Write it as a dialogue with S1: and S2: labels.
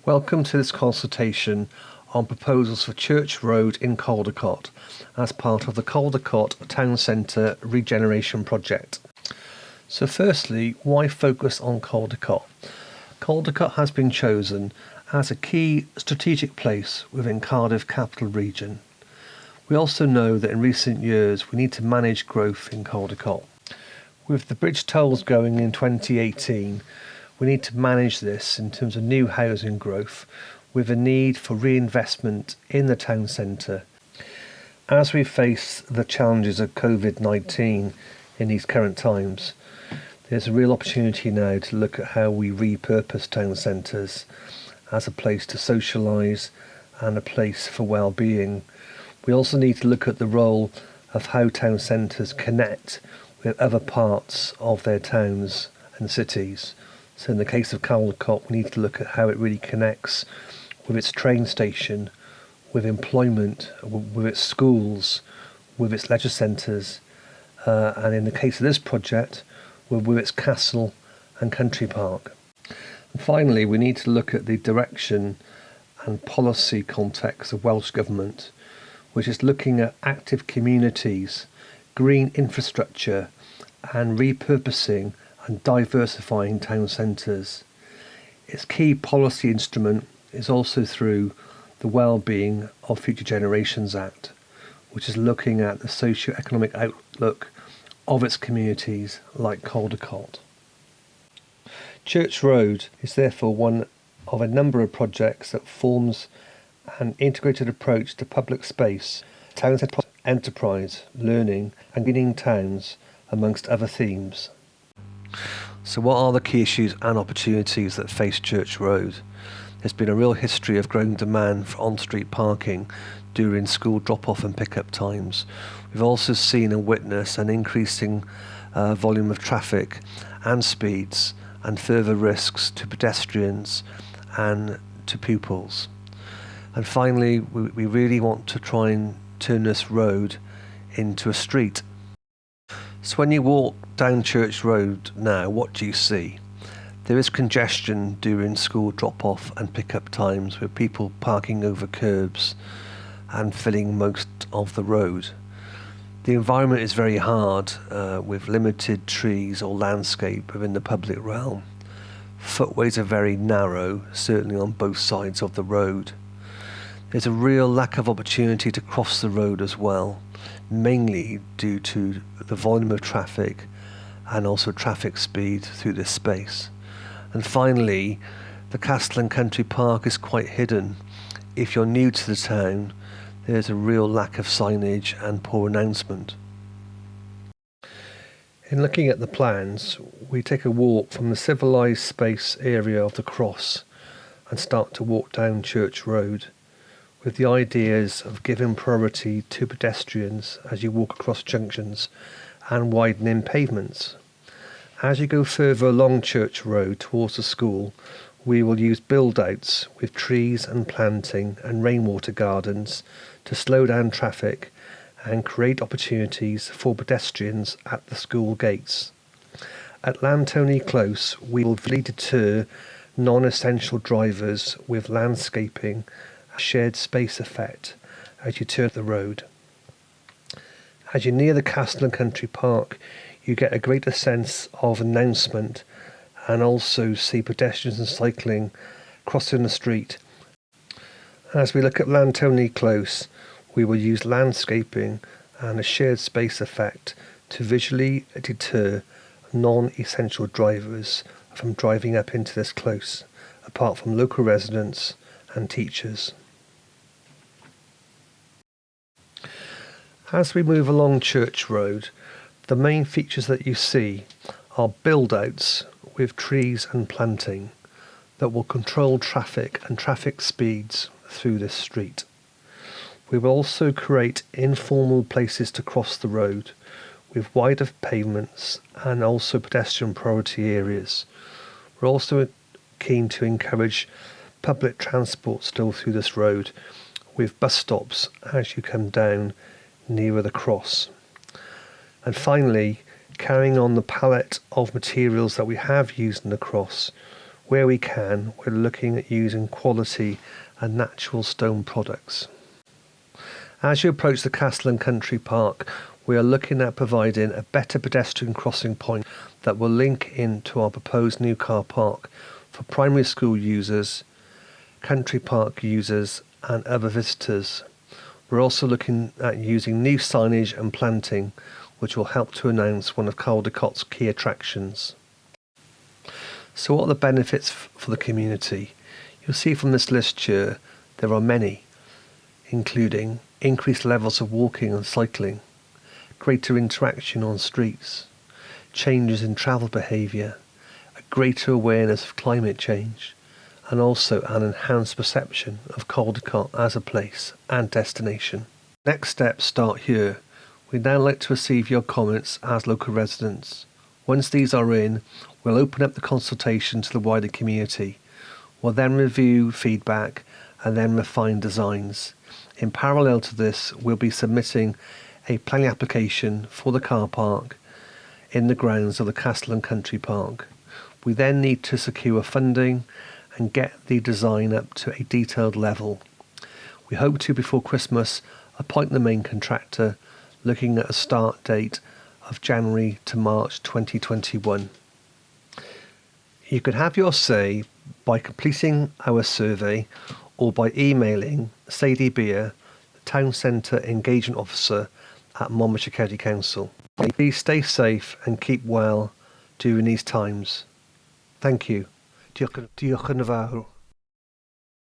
S1: Welcome to this consultation on proposals for Church Road in Caldicot as part of the Caldicot Town Centre Regeneration Project. So firstly, why focus on Caldicot? Caldicot has been chosen as a key strategic place within Cardiff Capital Region. We also know that in recent years we need to manage growth in Caldicot. With the bridge tolls going in 2018, we need to manage this in terms of new housing growth with a need for reinvestment in the town centre. As we face the challenges of COVID-19 in these current times, there's a real opportunity now to look at how we repurpose town centres as a place to socialise and a place for well-being. We also need to look at the role of how town centres connect with other parts of their towns and cities. So in the case of Caldicot, we need to look at how it really connects with its train station, with employment, with its schools, with its leisure centres, and in the case of this project, with its castle and country park. And finally, we need to look at the direction and policy context of Welsh Government, which is looking at active communities, green infrastructure, and repurposing and diversifying town centres. Its key policy instrument is also through the Wellbeing of Future Generations Act, which is looking at the socio-economic outlook of its communities like Caldicot. Church Road is therefore one of a number of projects that forms an integrated approach to public space, town centre enterprise, learning and greening towns, amongst other themes. So what are the key issues and opportunities that face Church Road? There's been a real history of growing demand for on-street parking during school drop-off and pick-up times. We've also seen and witnessed an increasing volume of traffic and speeds and further risks to pedestrians and to pupils. And finally, we really want to try and turn this road into a street. So when you walk down Church Road now, what do you see? There is congestion during school drop-off and pick-up times with people parking over curbs and filling most of the road. The environment is very hard with limited trees or landscape within the public realm. Footways are very narrow, certainly on both sides of the road. There's a real lack of opportunity to cross the road as well, mainly due to the volume of traffic and also traffic speed through this space. And finally, the Castle and Country Park is quite hidden. If you're new to the town, there's a real lack of signage and poor announcement. In looking at the plans, we take a walk from the civilised space area of the cross and start to walk down Church Road, with the ideas of giving priority to pedestrians as you walk across junctions and widening pavements. As you go further along Church Road towards the school, we will use build-outs with trees and planting and rainwater gardens to slow down traffic and create opportunities for pedestrians at the school gates. At Lantony Close, we will really deter non-essential drivers with landscaping, a shared space effect as you turn the road. As you near the Castle and Country Park, you get a greater sense of announcement and also see pedestrians and cycling crossing the street. As we look at Lantony Close, we will use landscaping and a shared space effect to visually deter non-essential drivers from driving up into this close, apart from local residents and teachers. As we move along Church Road, the main features that you see are build-outs with trees and planting that will control traffic and traffic speeds through this street. We will also create informal places to cross the road with wider pavements and also pedestrian priority areas. We're also keen to encourage public transport still through this road with bus stops as you come down nearer the cross. And finally, carrying on the palette of materials that we have used in the cross, Where we can, we're looking at using quality and natural stone products. As you approach the Castle and Country Park, we are looking at providing a better pedestrian crossing point that will link into our proposed new car park for primary school users, country park users and other visitors. We're also looking at using new signage and planting, which will help to announce one of Caldecott's key attractions. So what are the benefits for the community? You'll see from this list here, there are many, including increased levels of walking and cycling, greater interaction on streets, changes in travel behaviour, a greater awareness of climate change, and also an enhanced perception of Caldecott as a place and destination. Next steps start here. We'd now like to receive your comments as local residents. Once these are in, we'll open up the consultation to the wider community. We'll then review feedback and then refine designs. In parallel to this, we'll be submitting a planning application for the car park in the grounds of the Castle and Country Park. We then need to secure funding and get the design up to a detailed level. We hope to, before Christmas, appoint the main contractor, looking at a start date of January to March 2021. You can have your say by completing our survey or by emailing Sadie Beer, the Town Centre Engagement Officer at Monmouthshire County Council. Please stay safe and keep well during these times. Thank you. Diolch yn fawr.